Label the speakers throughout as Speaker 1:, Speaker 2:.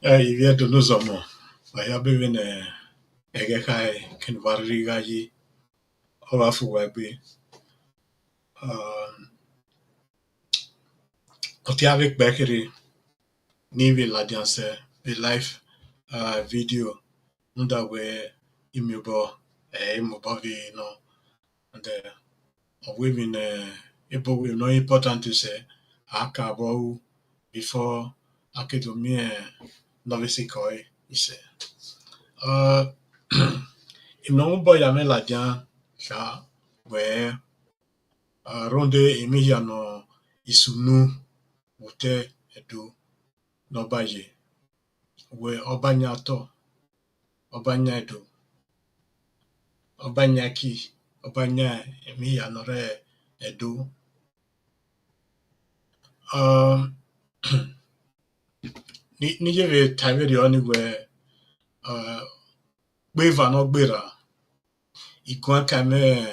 Speaker 1: Il vient de nous hommes. Il y a besoin de ken varriga yi ora fu webe. Oti avec Bekeri ni vi la danse the live video unda we imubo imubo vi no and women it will not important to say akabo before academy novice koi ise imno boy ya me la dia sha we ronde emihia no isunu ute edu no baye we obanya to obanya edu obanya ki obanya emihia no re edu ni je time the only where gbeva no gbera ikwan kame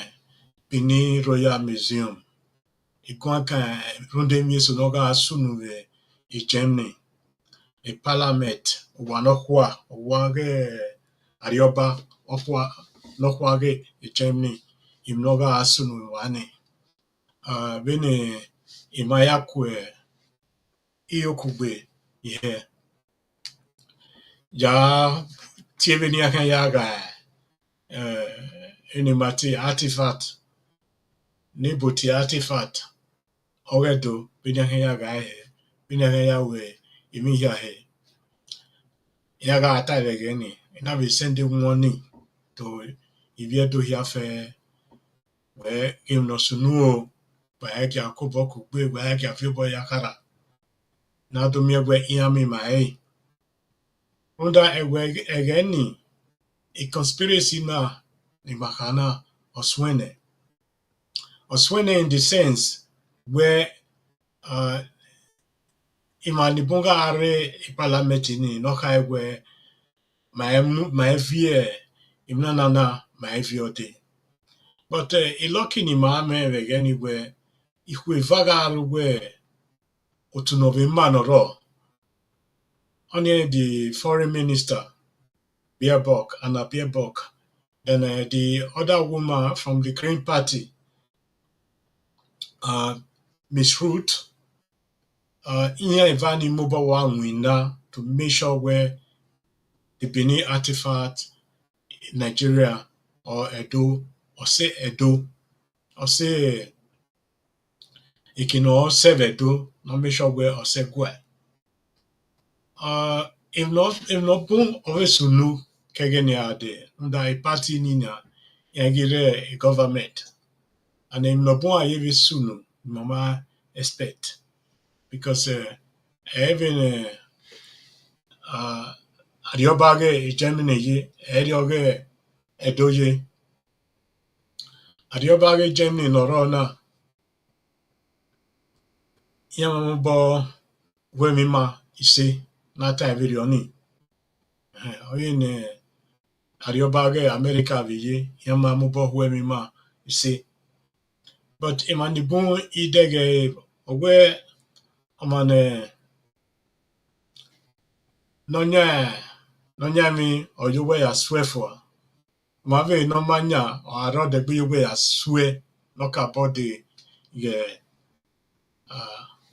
Speaker 1: Benin Royal Museum ikwan kan runde mi so no ga sunu we Germany a parliament wanokwa wage arioba okwa nokwage Germany imnoga asunu wane bene imaya kwe iyokugbe ihe ya tieveni akan yaga enimati artifact nibuti artifact oredo bene akan yaga he bene akan yawe imi yahe yaga atare geni na be sending warning to ivie do hiafe we im no sunu ba ya kobo kugbe ba ya fibo yakara na do miegwe iami mai unda egeni a conspiracy na ni makana oswene in the sense where imani bunga are parliament ni no kai we my vie imna na my vie but iloki ni ma me egeni we ikwe vaga we otunove manoro only the foreign minister Anna Baerbock, then the other woman from the Green Party, Miss Ruth, Inya Ivani Mubawa Mwina to make sure where the Benin artifact in Nigeria or Edo, or say it can all serve Edo, not make sure where or say Gwe. If not boom always sunu kegeni ade under a party nina yagire a government and if not boom ayevi sunu mama expect because even adiobage Germany ye edioge edoye adiobage Germany noro na yambo wemima ise na time video ni oyin Ariobage America viye yama mubo huemi ma ise but imanibun idege ogwe amane nonya mi oyowe ya swefo mave no manya o aro de gbe ya swe loka body ye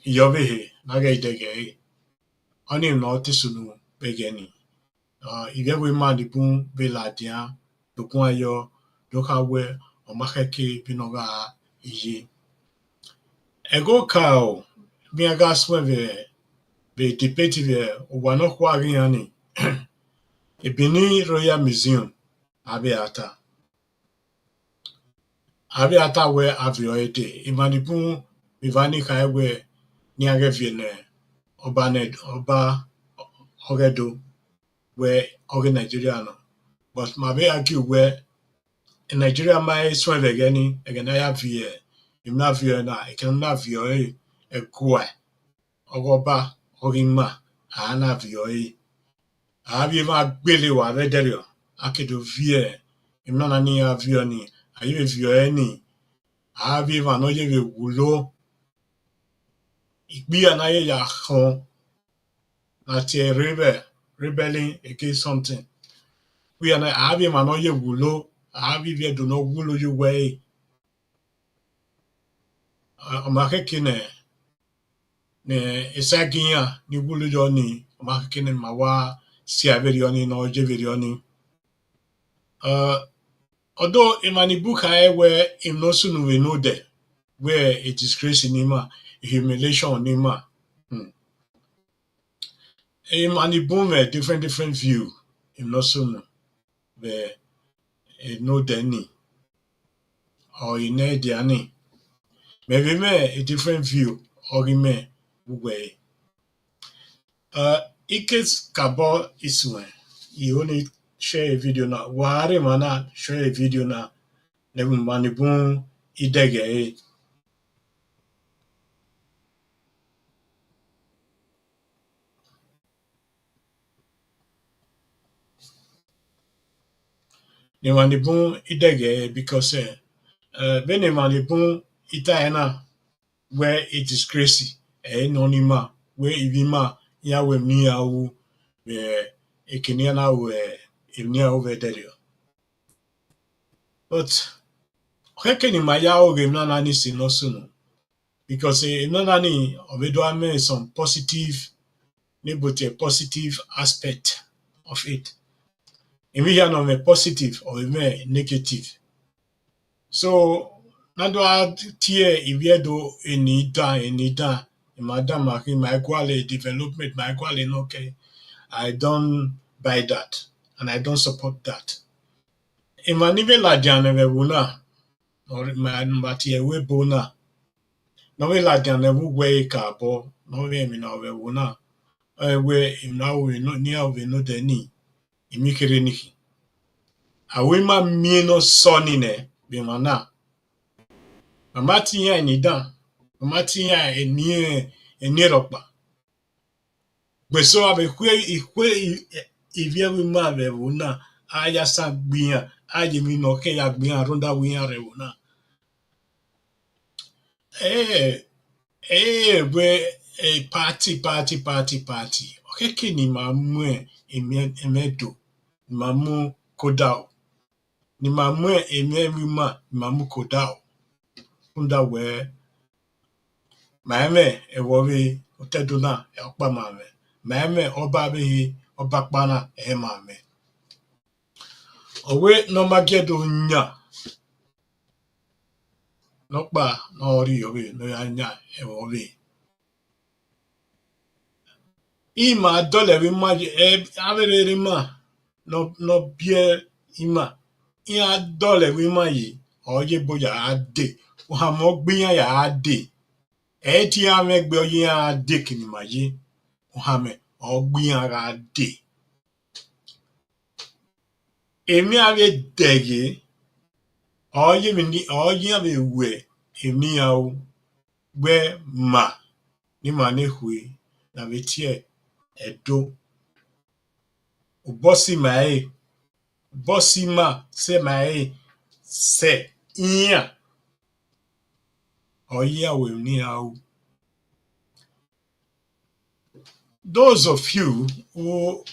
Speaker 1: yobehe nage idege oni no tisunu begeni igewe manibun beladia dokun ayo dokawe omakeke binoga iye ego kao miaga sweve be debate wano kwari yani Benin Royal Museum abiata we avio ede imanibun bivani kaewe niage viene oba ogedo we oge Nigeria no but mabe argue where in Nigeria my sweve geni egena ya vie imna vie na ikenna vie ekwa ogoba ogima ana vie abi ma gbele wa rederio akedo vie imna na ni vie ni ayi vie ni abi ma no ye wulo igbi anaye ya khon na tie rebe rebelling against something. We are not having an oye wulo, having we do not wulo you way. Omakekine ne isagiya ni wulo yoni, omakekine mawa si averioni no jeverioni. Although in my book I where him no soon we know that where a disgrace in him, a humiliation on him. Him and the boom a different view. Him no soon where no Danny or in a Diani. Maybe me a different view or me way. Ikes Kabo is when you only share a video now. Wahare mana share a video now. Never money boom idege. Ne money boom idege because when a money boom itaena where it is crazy. Nonima where ibima ya we ni awu ekenia we imnia over there. But hekeni maya oge mna ni si no sunu because nana ni obedo ame some positive but a positive aspect of it. Imi ya no me positive or me negative. So nado a tie ibiedo enida madam my quality development my quality okay. I don't buy that and I don't support that. Imanive la diane wuna or mati ewe bona. No we la diane we ka bo no we mi na we wuna. We na we no nia we no deni. Imikere niki. Awe ma mi no soni ne be mana. Mamati ya enida. Mamati ya eni rokpa. Gbeso abe ikwe ivye we ma we wuna. Aya sa gbiyan aye mi no ke ya gbiyan ronda we yan re wuna. We a party. Okay, kini mamu emedo. Mamu kodao. Ni mamu emema mamu kodao. Unda we maeme ewowe oteduna okpa mame. Maeme oba behi obakpana mame. Owe no magedo nya. Nokpa no ori owe no ya nya ewowe. Ima dole we ma avere ma no bie ima. Ia dole we ma yi oye boya ade. Wa mo gbiyan ya ade. Ti ame gbe oye ade kini ma yi. Wa me ogbiyan ra ade. Emi ave dege oye mi ni oye ave we emi ya o we ma ni ma ne hui na we tie edo ubosi mae bosi ma se mae se iya oya we ni au. Those of you who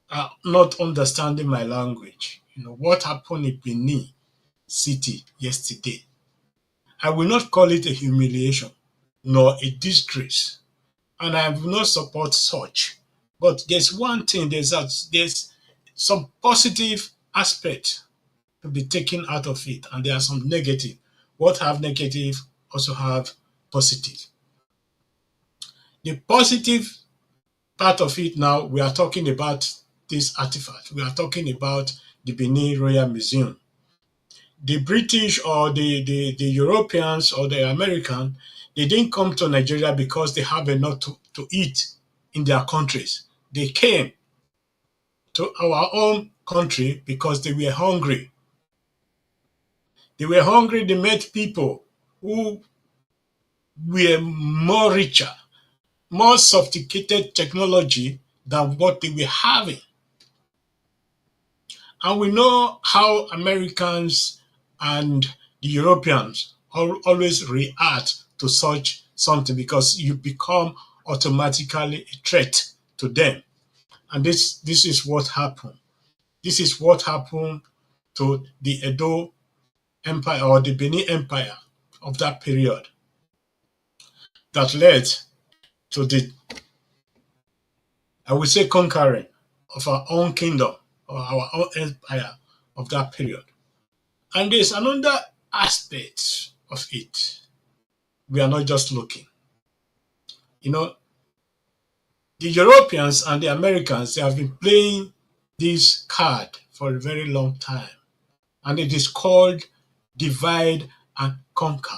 Speaker 1: are not understanding my language, what happened in Benin City yesterday. I will not call it a humiliation nor a disgrace, and I will not support such. But there's one thing, there's some positive aspect to be taken out of it, and there are some negative. What have negative also have positive. The positive part of it now, we are talking about this artifact. We are talking about the Benin Royal Museum. The British or the Europeans or the American, they didn't come to Nigeria because they have enough to eat in their countries. They came to our own country because they were hungry. They were hungry, they met people who were more richer, more sophisticated technology than what they were having. And we know how Americans and the Europeans always react to such something because you become automatically a threat to them. And this is what happened. This is what happened to the Edo Empire or the Benin Empire of that period that led to the, I would say, conquering of our own kingdom or our own empire of that period. And there's another aspect of it. We are not just looking. You know, the Europeans and the Americans, they have been playing this card for a very long time. And it is called divide and conquer.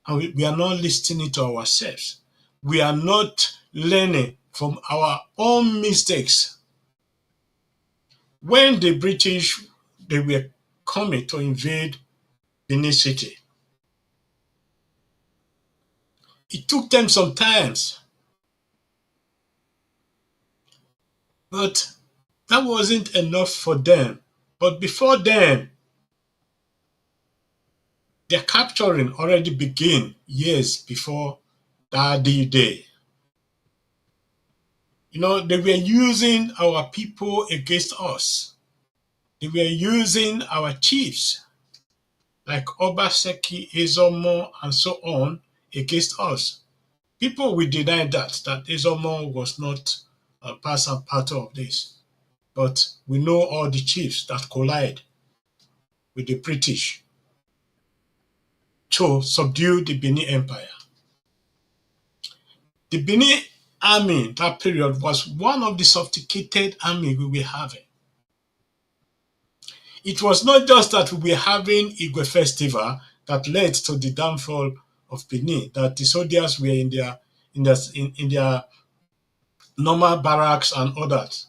Speaker 1: And we are not listening to ourselves. We are not learning from our own mistakes. When the British, they were coming to invade Benin City, it took them some time, but that wasn't enough for them. But before then, their capturing already began years before that day. They were using our people against us. They were using our chiefs like Obaseki, Ezomo, and so on against us. People will deny that Ezomo was not a part and party of this. But we know all the chiefs that collide with the British to subdue the Benin Empire. The Benin army in that period was one of the sophisticated army we were having. It was not just that we were having Igwe festival that led to the downfall of Benin, that the soldiers were in their normal barracks and others.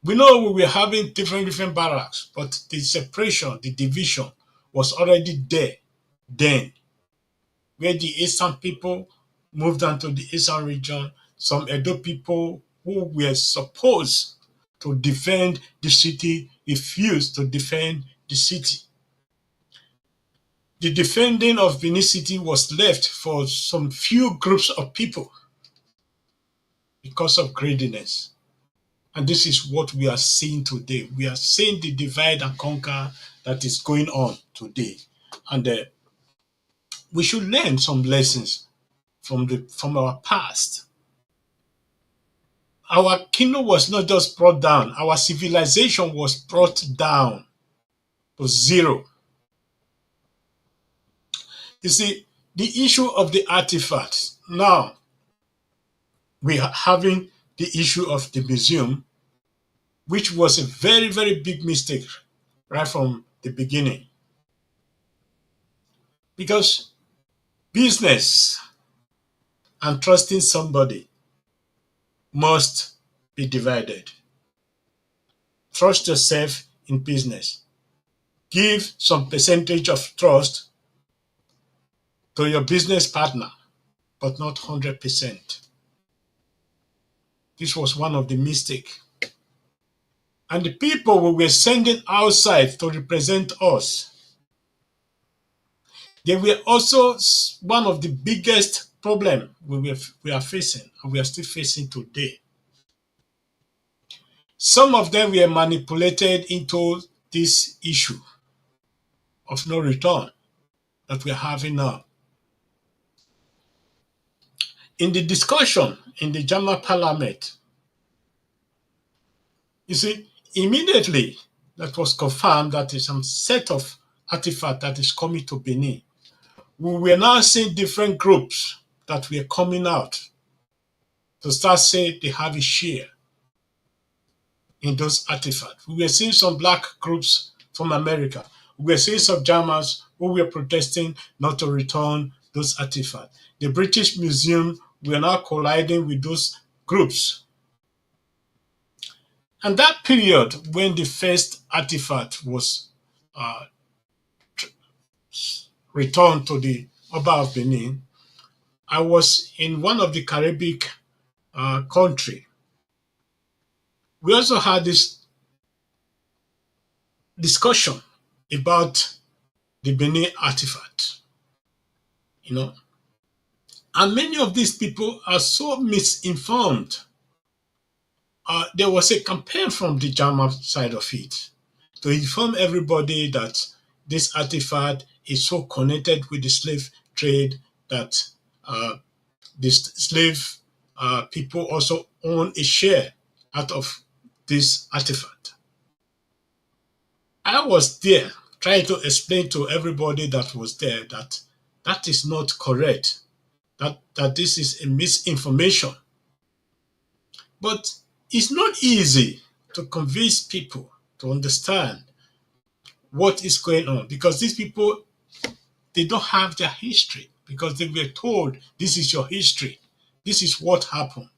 Speaker 1: We know we were having different barracks, but the separation, the division was already there then, where the Eastern people moved on to the Eastern region, some Edo people who were supposed to defend the city refused to defend the city. The defending of Benin City was left for some few groups of people because of greediness. And this is what we are seeing today. We are seeing the divide and conquer that is going on today. And we should learn some lessons from our past. Our kingdom was not just brought down, our civilization was brought down to zero. You see, the issue of the artifacts. Now, we are having the issue of the museum, which was a very big mistake right from the beginning. Because business and trusting somebody must be divided. Trust yourself in business. Give some percentage of trust to your business partner, but not 100%. This was one of the mistakes. And the people we were sending outside to represent us, they were also one of the biggest problems we are facing, and we are still facing today. Some of them were manipulated into this issue of no return that we're having now. In the discussion in the German parliament, you see, immediately that was confirmed that is some set of artifact that is coming to Benin. We were now seeing different groups that were coming out to start saying they have a share in those artifacts. We were seeing some black groups from America. We were seeing some Germans who were protesting not to return those artifacts. The British Museum were now colliding with those groups. And that period when the first artifact was uh, returned to the Oba of Benin, I was in one of the Caribbean country. We also had this discussion about the Benin artifact, you know. And many of these people are so misinformed there was a campaign from the German side of it to inform everybody that this artifact is so connected with the slave trade that uh, the slave people also own a share out of this artifact. I was there trying to explain to everybody that was there that that is not correct, that this is a misinformation. But it's not easy to convince people to understand what is going on because these people, they don't have their history because they were told this is your history, this is what happened,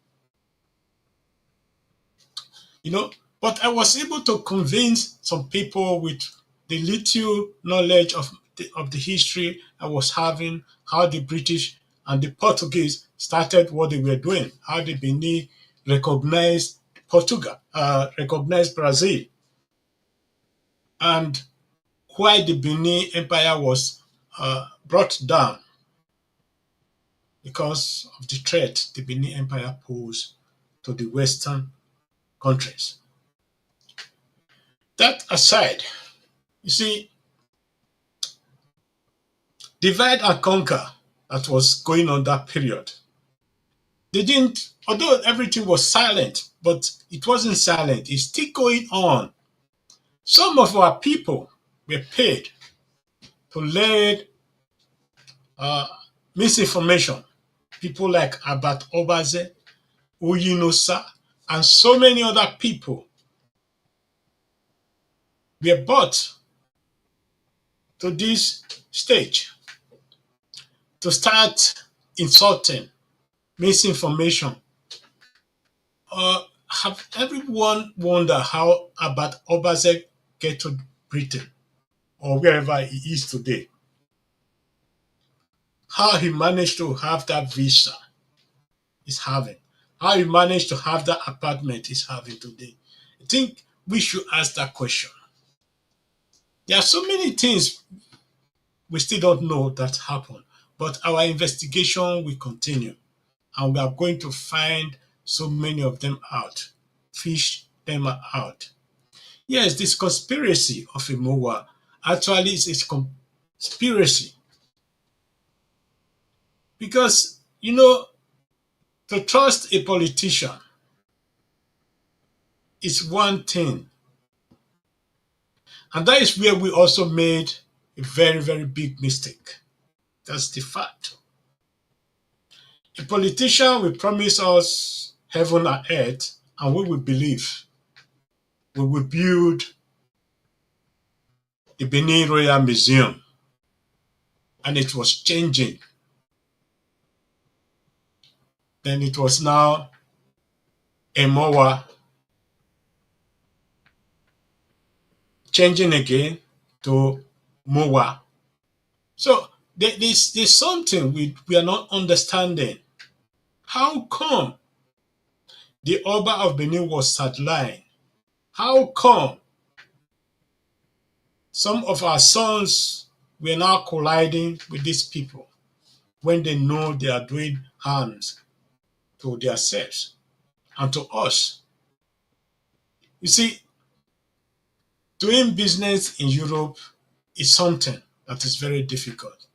Speaker 1: you know. But I was able to convince some people with the little knowledge of the history I was having, how the British and the Portuguese started what they were doing, how the Benin recognized Portugal, recognized Brazil, and why the Benin Empire was brought down because of the threat the Benin Empire posed to the Western countries. That aside, you see, divide and conquer that was going on that period. They didn't, although everything was silent, but it wasn't silent, it's still going on. Some of our people were paid to lead uh, misinformation. People like Abat Obaze, Uyinosa, and so many other people were brought to this stage to start insulting, misinformation. Have everyone wonder how Abat Obaze get to Britain or wherever he is today? How he managed to have that visa he's having, how he managed to have that apartment he's having today. I think we should ask that question. There are so many things we still don't know that happened, but our investigation will continue and we are going to find so many of them out, fish them out. Yes, this conspiracy of Imowa actually is a conspiracy because, you know, to trust a politician is one thing. And that is where we also made a very, very big mistake. That's the fact. A politician will promise us heaven and earth, and we will believe. We will build the Benin Royal Museum, and it was changing. Then it was now Emowa, changing again to Mowa. So there's something we are not understanding. How come the Oba of Benin was sidelined? How come some of our sons were now colliding with these people when they know they are doing harms to themselves and to us? You see, doing business in Europe is something that is very difficult.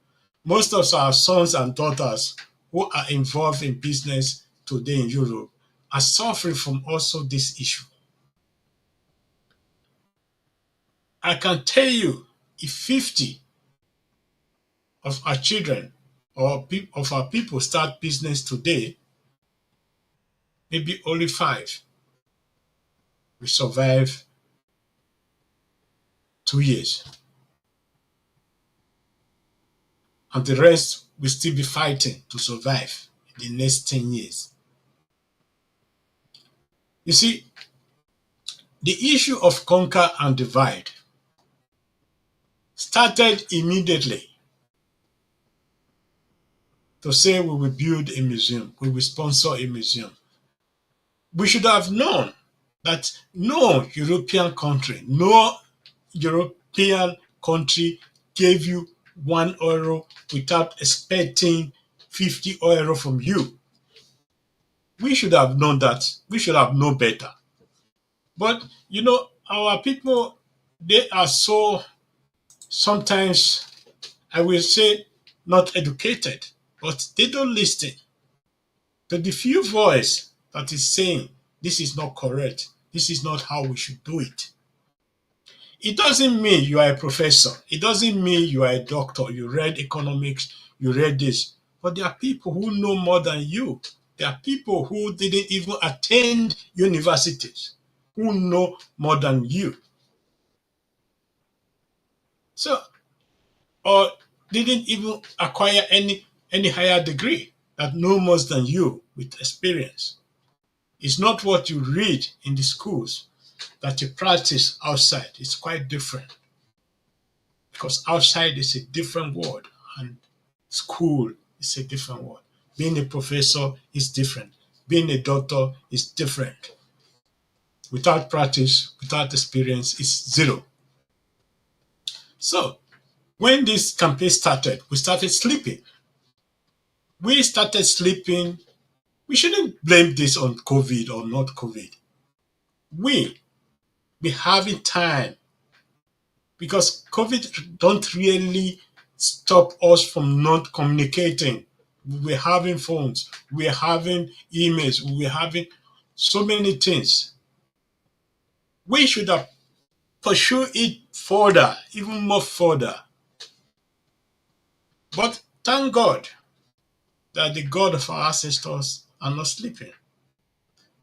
Speaker 1: Most of our sons and daughters who are involved in business today in Europe are suffering from also this issue. I can tell you, if 50 of our children or of our people start business today, maybe only 5 will survive 2 years, and the rest will still be fighting to survive in the next 10 years. You see, the issue of conquer and divide started immediately to say we will build a museum, we will sponsor a museum. We should have known that no European country, no European country gave you €1 without expecting €50 from you. We should have known that. We should have known better. But our people, they are so sometimes, I will say, not educated, but they don't listen to the few voice that is saying this is not correct, this is not how we should do it. It doesn't mean you are a professor. It doesn't mean you are a doctor. You read economics, you read this. But there are people who know more than you. There are people who didn't even attend universities, who know more than you. So, or didn't even acquire any higher degree that know more than you with experience. It's not what you read in the schools that you practice outside. It's quite different because outside is a different world and school is a different world. Being a professor is different. Being a doctor is different. Without practice, without experience, it's zero. So when this campaign started, we started sleeping. We started sleeping. We shouldn't blame this on COVID or not COVID. We be having time because COVID don't really stop us from not communicating. We're having phones, we're having emails, we're having so many things. We should have pursued it further, even more further. But thank God that the God of our ancestors are not sleeping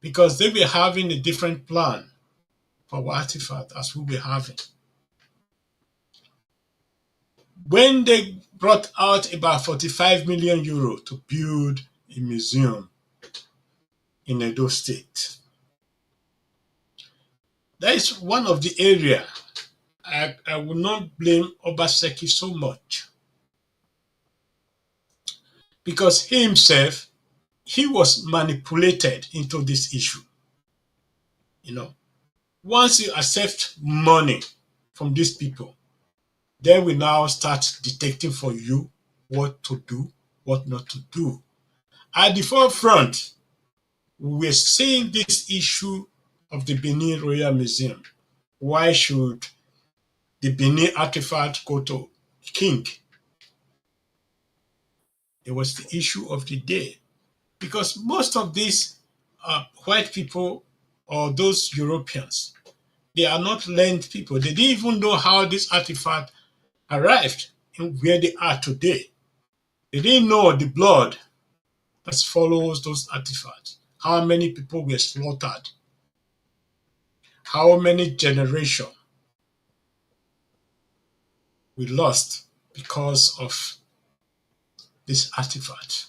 Speaker 1: because they were having a different plan for our artifact as we were having. When they brought out about 45 million euro to build a museum in Edo State, that is one of the area I will not blame Obaseki so much because he himself he was manipulated into this issue. You know, once you accept money from these people, they will now start detecting for you what to do, what not to do. At the forefront, we're seeing this issue of the Benin Royal Museum. Why should the Benin artifact go to King? It was the issue of the day because most of these white people or those Europeans, they are not learned people. They didn't even know how this artifact arrived and where they are today. They didn't know the blood that follows those artifacts, how many people were slaughtered, how many generations we lost because of this artifact.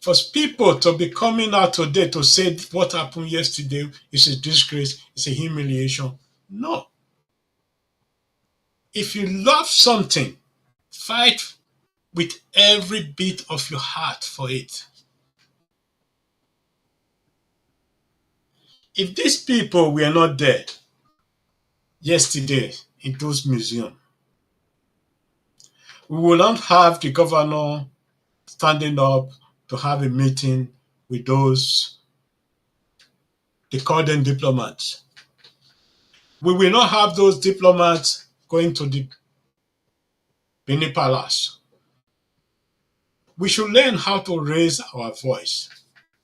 Speaker 1: For people to be coming out today to say what happened yesterday is a disgrace, it's a humiliation. No. If you love something, fight with every bit of your heart for it. If these people were not there yesterday in those museums, we will not have the governor standing up to have a meeting with those, they call them diplomats. We will not have those diplomats going to the Benin Palace. We should learn how to raise our voice.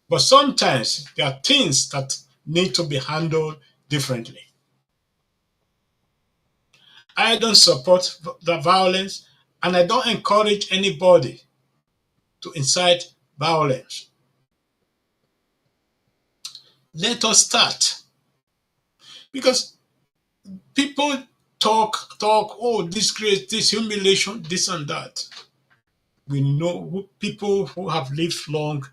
Speaker 1: But sometimes there are things that need to be handled differently. I don't support the violence and I don't encourage anybody to incite violence. Let us start. Because people talk, oh, disgrace, this humiliation, this and that. We know people who have lived long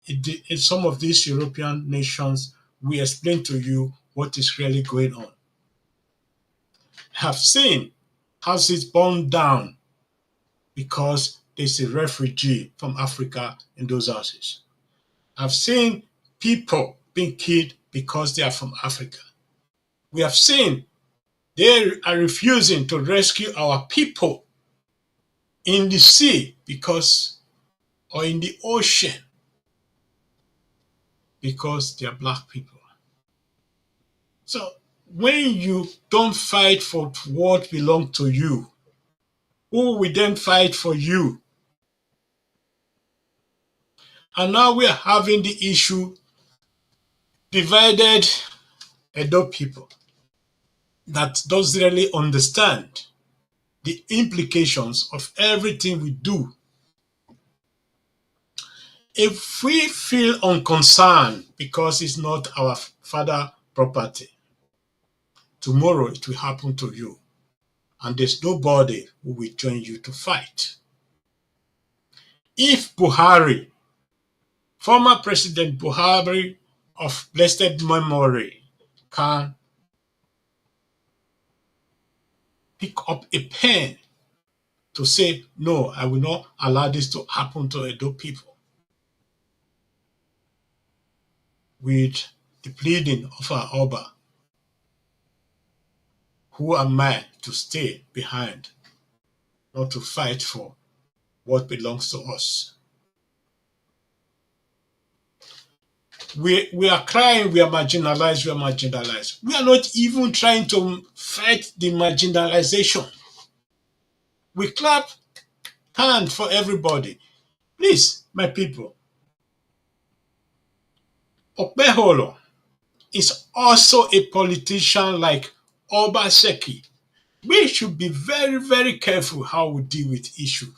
Speaker 1: in some of these European nations, we explain to you what is really going on. Have seen houses burned down because there's a refugee from Africa in those houses. I've seen people being killed because they are from Africa. We have seen they are refusing to rescue our people in the sea or in the ocean because they are black people. So when you don't fight for what belongs to you, who will then fight for you? And now we are having the issue divided Edo people that doesn't really understand the implications of everything we do. If we feel unconcerned because it's not our father property, tomorrow it will happen to you. And there's nobody who will join you to fight. If Buhari, former President Buhari of blessed memory, can pick up a pen to say, no, I will not allow this to happen to Edo people, with the pleading of our Oba, who am I to stay behind, not to fight for what belongs to us? We are crying, we are marginalized, we are marginalized. We are not even trying to fight the marginalization. We clap hand for everybody. Please, my people, Okpeholo is also a politician like Obaseki. We should be very, very careful how we deal with issues.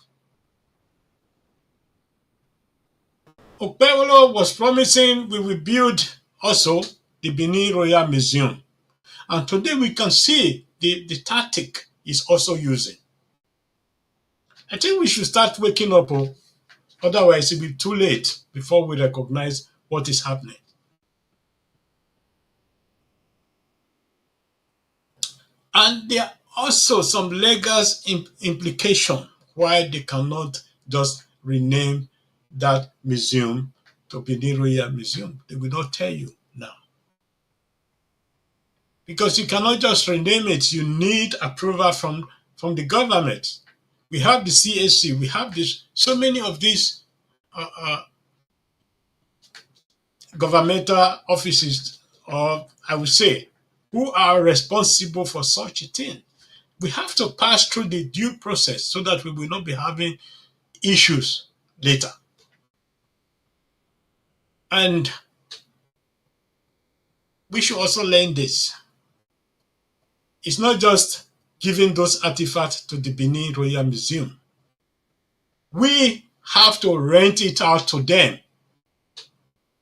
Speaker 1: Okpeholo was promising we will build also the Benin Royal Museum. And today we can see the tactic is also using. I think we should start waking up, otherwise it will be too late before we recognize what is happening. And there are also some legal implications why they cannot just rename that museum to Benin Royal Museum. They will not tell you now. Because you cannot just rename it, you need approval from the government. We have the CAC, we have this, so many of these governmental offices, or I would say, who are responsible for such a thing. We have to pass through the due process so that we will not be having issues later. And we should also learn this. It's not just giving those artifacts to the Benin Royal Museum. We have to rent it out to them.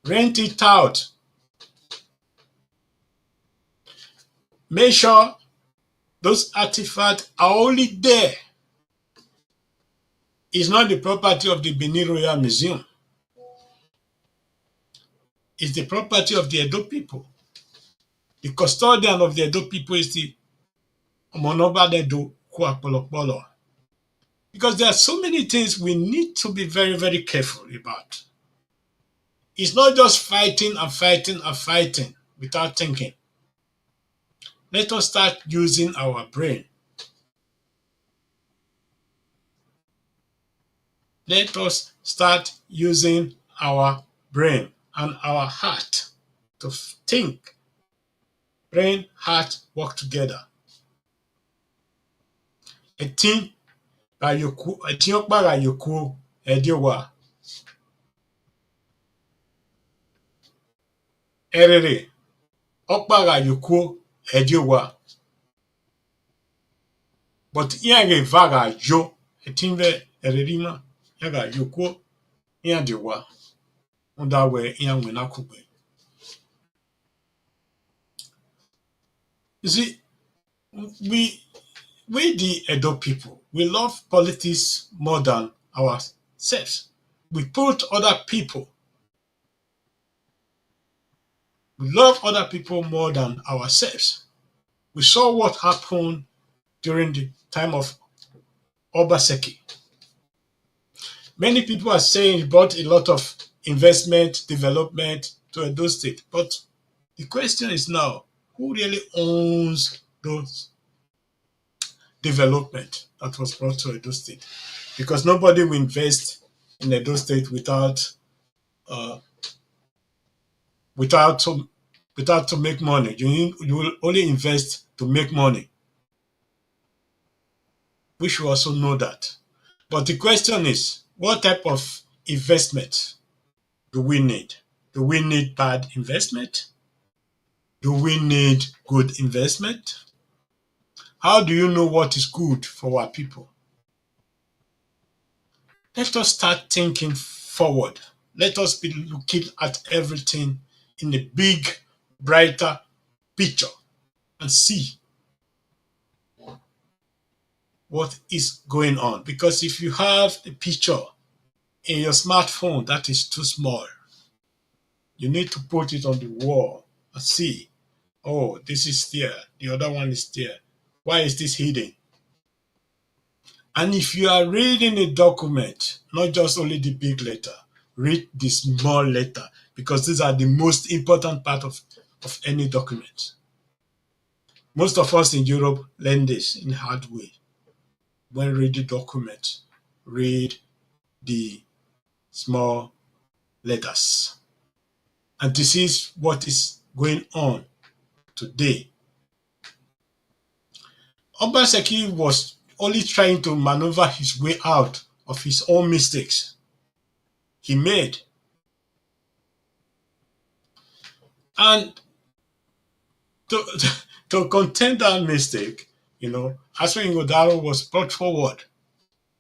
Speaker 1: Rent it out. Make sure those artifacts are only there. It's not the property of the Benin Royal Museum. It's the property of the Edo people. The custodian of the Edo people is the Omonoba Edo Kwapolopolo. Because there are so many things we need to be very, very careful about. It's not just fighting and fighting and fighting without thinking. Let us start using our brain. Let us start using our brain and our heart to think. Brain, heart work together. Etin okpara yoku ediowa. Erere okpara yoku ediowa. But iage vaga jo etinve ererima yaga yoku iadiowa. That way ian wena kupe. You see, we the Edo people, we love politics more than ourselves. We put other people. We love other people more than ourselves. We saw what happened during the time of Obaseki. Many people are saying he brought a lot of investment, development to Edo State. But the question is now, who really owns those development that was brought to Edo State? Because nobody will invest in Edo State without without to without to make money. You will only invest to make money. We should also know that. But the question is, what type of investment do we need? Do we need bad investment? Do we need good investment? How do you know what is good for our people? Let us start thinking forward. Let us be looking at everything in a big, brighter picture and see what is going on. Because if you have a picture in your smartphone that is too small, you need to put it on the wall and see, oh, this is there, the other one is there. Why is this hidden? And if you are reading a document, not just only the big letter, read the small letter because these are the most important part of any document. Most of us in Europe learn this in a hard way. When read the document, read the small letters. And this is what is going on today. Obaseki was only trying to maneuver his way out of his own mistakes he made. And to, to contain that mistake, Aswin Godaro was brought forward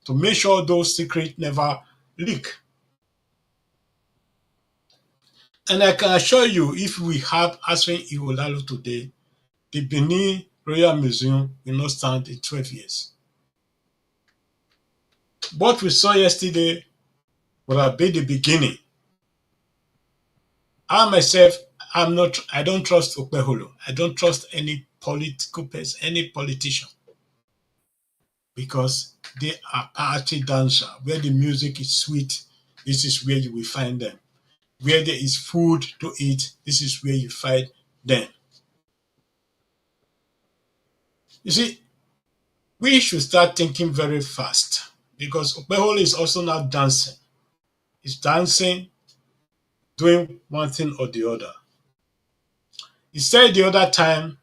Speaker 1: to make sure those secrets never leak. And I can assure you, if we have Aswin Ighodalo today, the Benin Royal Museum will not stand in 12 years. What we saw yesterday would have been the beginning. I myself, I don't trust Okpeholo. I don't trust any political person, any politician, because they are party dancer. Where the music is sweet, this is where you will find them. Where there is food to eat, this is where you find them. You see, we should start thinking very fast because Okpeholo is also not dancing. He's dancing, doing one thing or the other. He said the other time,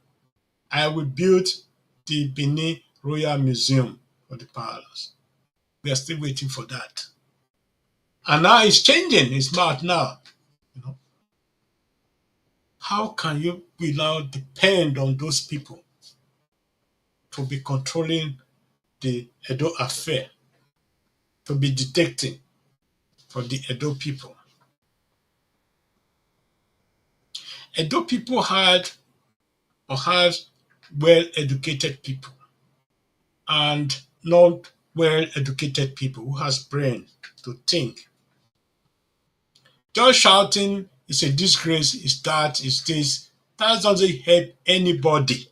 Speaker 1: I will build the Benin Royal Museum for the palace. We are still waiting for that. And now it's changing. It's smart now. You know, how can you will now depend on those people to be controlling the Edo affair, to be dictating for the Edo people? Edo people had or has well-educated people and not well-educated people who has brain to think. Just shouting is a disgrace, is that, is this. That doesn't help anybody.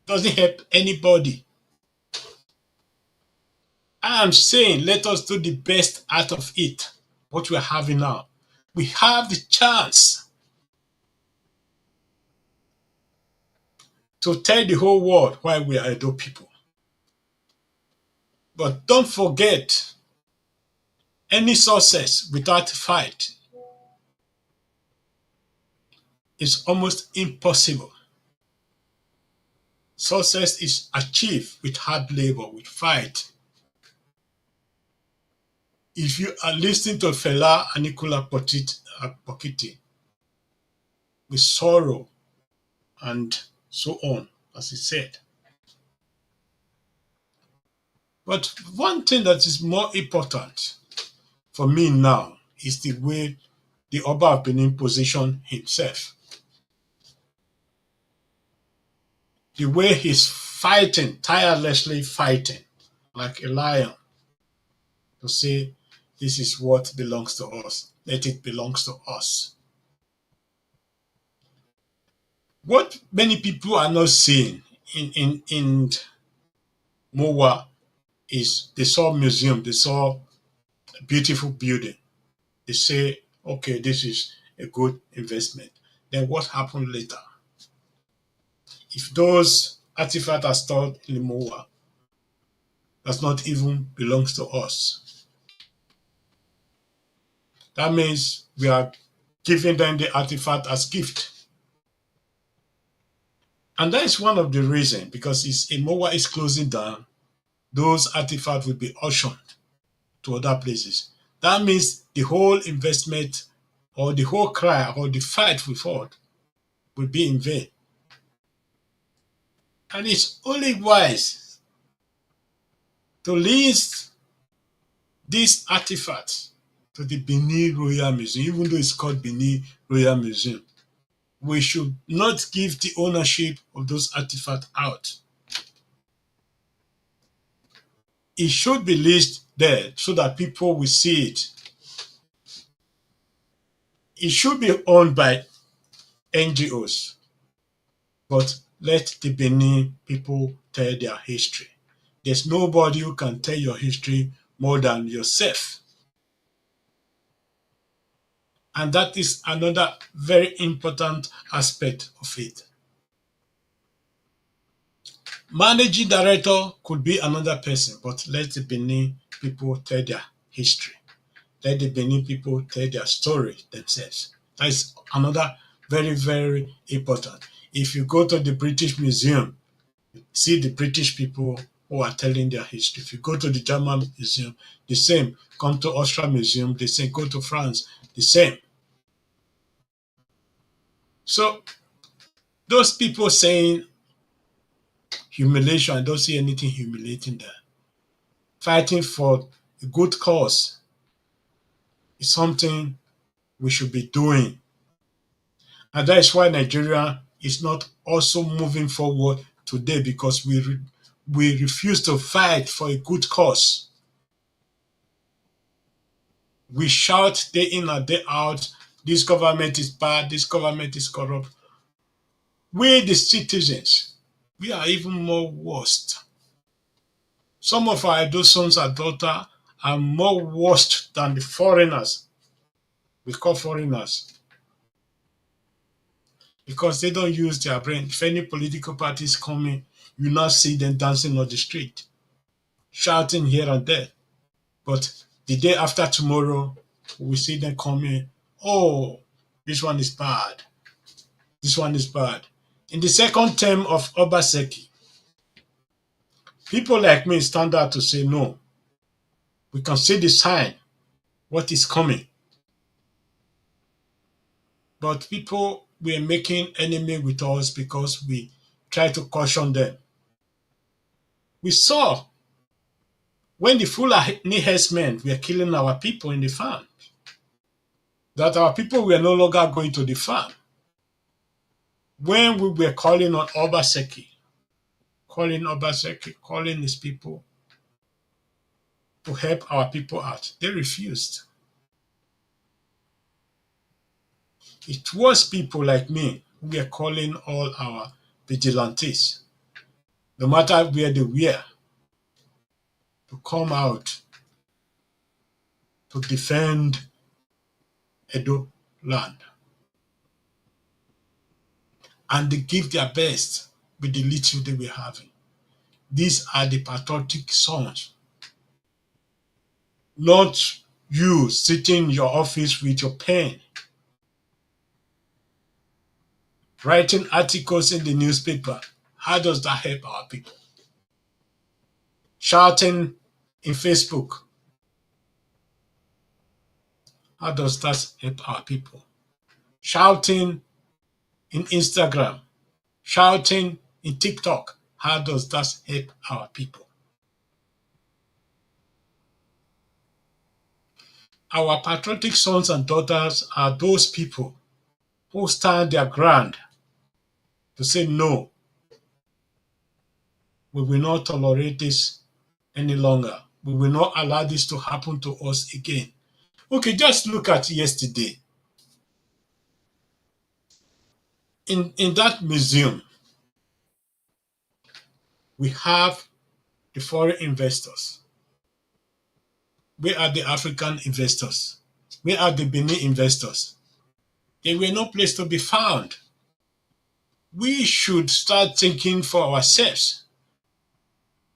Speaker 1: Doesn't help anybody. I am saying let us do the best out of it, what we're having now. We have the chance to tell the whole world why we are Edo people. But don't forget, any success without fight is almost impossible. Success is achieved with hard labor, with fight. If you are listening to Fela Anikula Pokiti with sorrow and so on, as he said. But one thing that is more important for me now is the way the Oba of Benin positioned himself. The way he's fighting, tirelessly fighting, like a lion, to say, this is what belongs to us. Let it belongs to us. What many people are not seeing in Mowa is they saw museum, they saw a beautiful building. They say, okay, this is a good investment. Then what happened later? If those artifacts are stored in Mowa, does not even belongs to us. That means we are giving them the artifact as gift. And that is one of the reasons, because Imowa is closing down, those artifacts will be auctioned to other places. That means the whole investment or the whole cry or the fight we fought will be in vain. And it's only wise to lease these artifacts to the Benin Royal Museum, even though it's called Benin Royal Museum. We should not give the ownership of those artifacts out. It should be leased there so that people will see it. It should be owned by NGOs, but let the Benin people tell their history. There's nobody who can tell your history more than yourself. And that is another very important aspect of it. Managing director could be another person, but let the Benin people tell their history. Let the Benin people tell their story themselves. That is another very, very important. If you go to the British Museum, see the British people who are telling their history. If you go to the German Museum, the same. Come to Austria Museum, the same. Go to France, the same. So those people saying humiliation, I don't see anything humiliating there. Fighting for a good cause is something we should be doing. And that is why Nigeria is not also moving forward today, because we refuse to fight for a good cause. We shout day in and day out, this government is bad, this government is corrupt. We, the citizens, we are even more worst. Some of our adult sons and daughters are more worst than the foreigners. We call foreigners because they don't use their brain. If any political party is coming, you now see them dancing on the street, shouting here and there. But the day after tomorrow, we see them coming, oh, this one is bad. This one is bad. In the second term of Obaseki, people like me stand out to say no. We can see the sign, what is coming. But people were making enemy with us because we try to caution them. We saw when the Fulani herdsmen were killing our people in the farm, that our people were no longer going to the farm. When we were calling on Obaseki, calling his people to help our people out, they refused. It was people like me who were calling all our vigilantes, no matter where they were, to come out to defend Edo land. And they give their best with the little they were having. These are the patriotic sons. Not you sitting in your office with your pen, writing articles in the newspaper. How does that help our people? Shouting in Facebook. How does that help our people? Shouting in Instagram. Shouting in TikTok. How does that help our people? Our patriotic sons and daughters are those people who stand their ground to say, no, we will not tolerate this any longer. We will not allow this to happen to us again. Okay, just look at yesterday. In that museum, we have the foreign investors. Where are the African investors? Where are the Benin investors? They were no place to be found. We should start thinking for ourselves,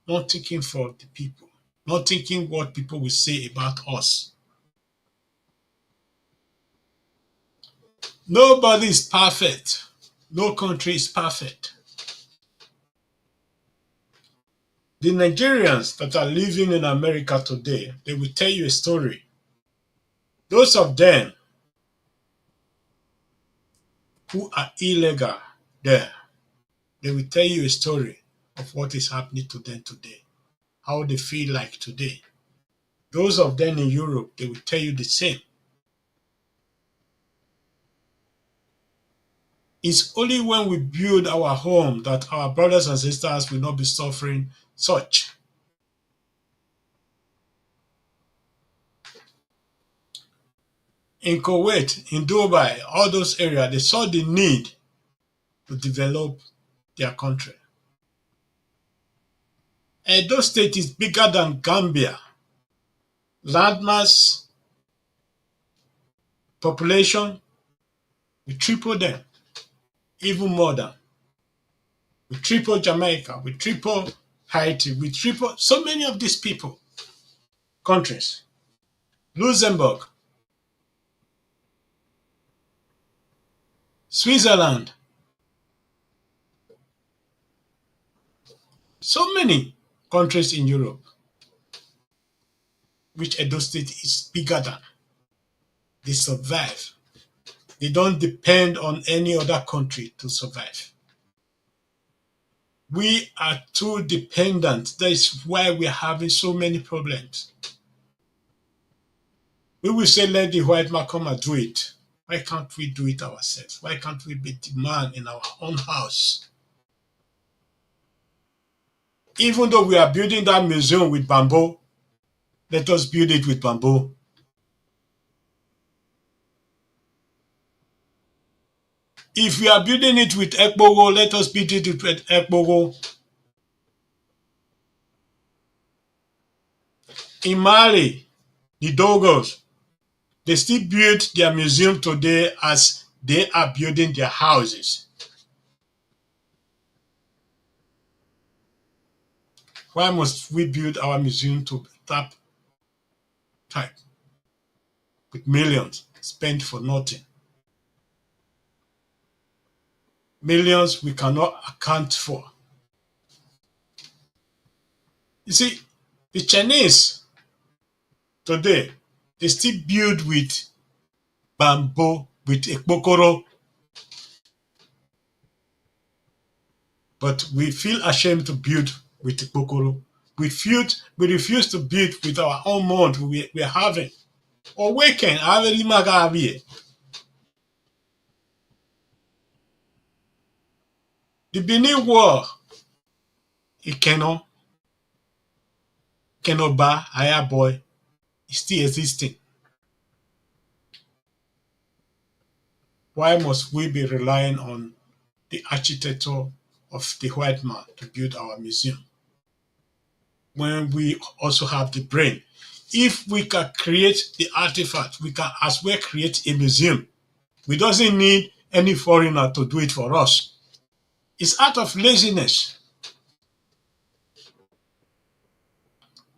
Speaker 1: not thinking for the people, not thinking what people will say about us. Nobody is perfect. No country is perfect. The Nigerians that are living in America today, they will tell you a story. Those of them who are illegal there, they will tell you a story of what is happening to them today, how they feel like today. Those of them in Europe, they will tell you the same. It's only when we build our home that our brothers and sisters will not be suffering such. In Kuwait, in Dubai, all those areas, they saw the need to develop their country. Edo State is bigger than Gambia. Landmass, population, we triple them, even more than. We triple Jamaica, we triple Haiti, we triple so many of these people, countries. Luxembourg, Switzerland, so many countries in Europe, which Edo State is bigger than. They survive. They don't depend on any other country to survive. We are too dependent. That is why we're having so many problems. We will say, let the white man come and do it. Why can't we do it ourselves? Why can't we be the man in our own house? Even though we are building that museum with bamboo, let us build it with bamboo. If we are building it with ekpogo, let us build it with ekpogo. In Mali, the Dogos, they still build their museum today as they are building their houses. Why must we build our museum to tap type with millions spent for nothing? Millions we cannot account for. You see, the Chinese today, they still build with bamboo, with ekpokoro, but we feel ashamed to build with ekpokoro. We refuse to build with our own mud we're having. Awaken, the Benin War, it cannot buy higher boy, is still existing. Why must we be relying on the architecture of the white man to build our museum when we also have the brain? If we can create the artifact, we can as well create a museum. We doesn't need any foreigner to do it for us. It's out of laziness.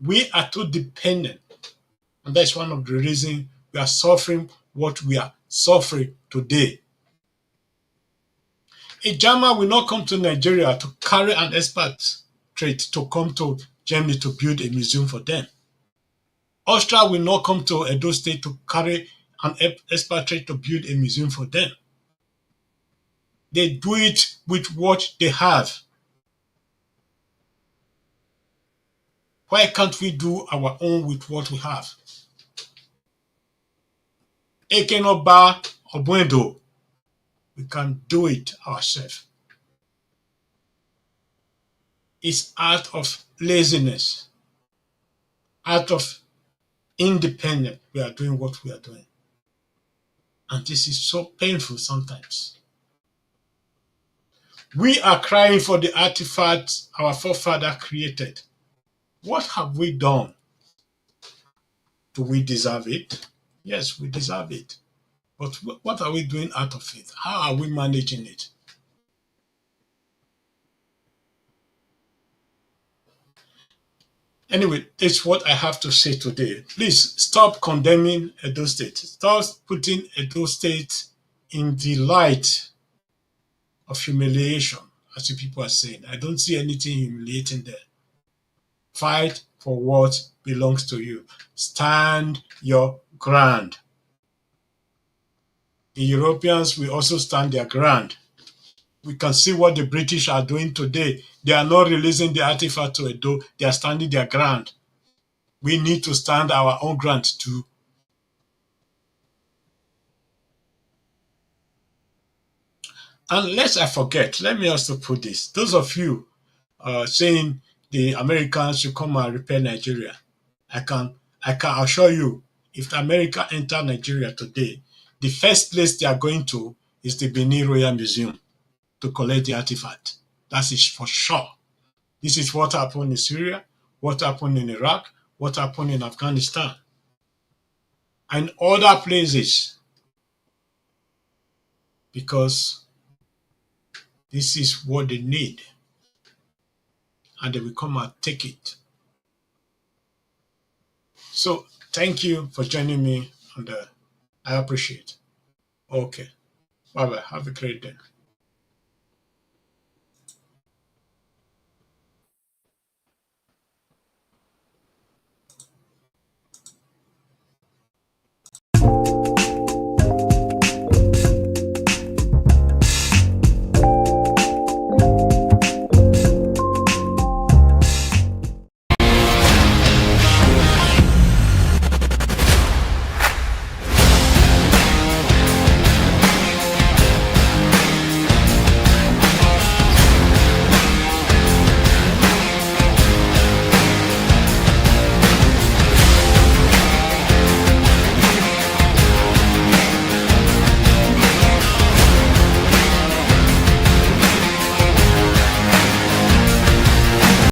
Speaker 1: We are too dependent, and that's one of the reasons we are suffering what we are suffering today. A German will not come to Nigeria to carry an expatriate to come to Germany to build a museum for them. Austria will not come to Edo State to carry an expatriate to build a museum for them. They do it with what they have. Why can't we do our own with what we have? Ekenoba Obuendo, we can do it ourselves. It's out of laziness, out of independence, we are doing what we are doing. And this is so painful sometimes. We are crying for the artifacts our forefather created. What have we done? Do we deserve it? Yes, we deserve it. But what are we doing out of it? How are we managing it? Anyway, it's what I have to say today. Please stop condemning Edo State. Stop putting Edo State in the light of humiliation, as you people are saying. I don't see anything humiliating there. Fight for what belongs to you. Stand your ground. The Europeans will also stand their ground. We can see what the British are doing today. They are not releasing the artifact to Edo. They are standing their ground. We need to stand our own ground too. And lest I forget, let me also put this. Those of you saying the Americans should come and repair Nigeria, I can assure you, if America enter Nigeria today, the first place they are going to is the Benin Royal Museum to collect the artifact. That is for sure. This is what happened in Syria, what happened in Iraq, what happened in Afghanistan, and other places, because this is what they need, and they will come and take it. So thank you for joining me, and I appreciate it. Okay, bye bye. Have a great day.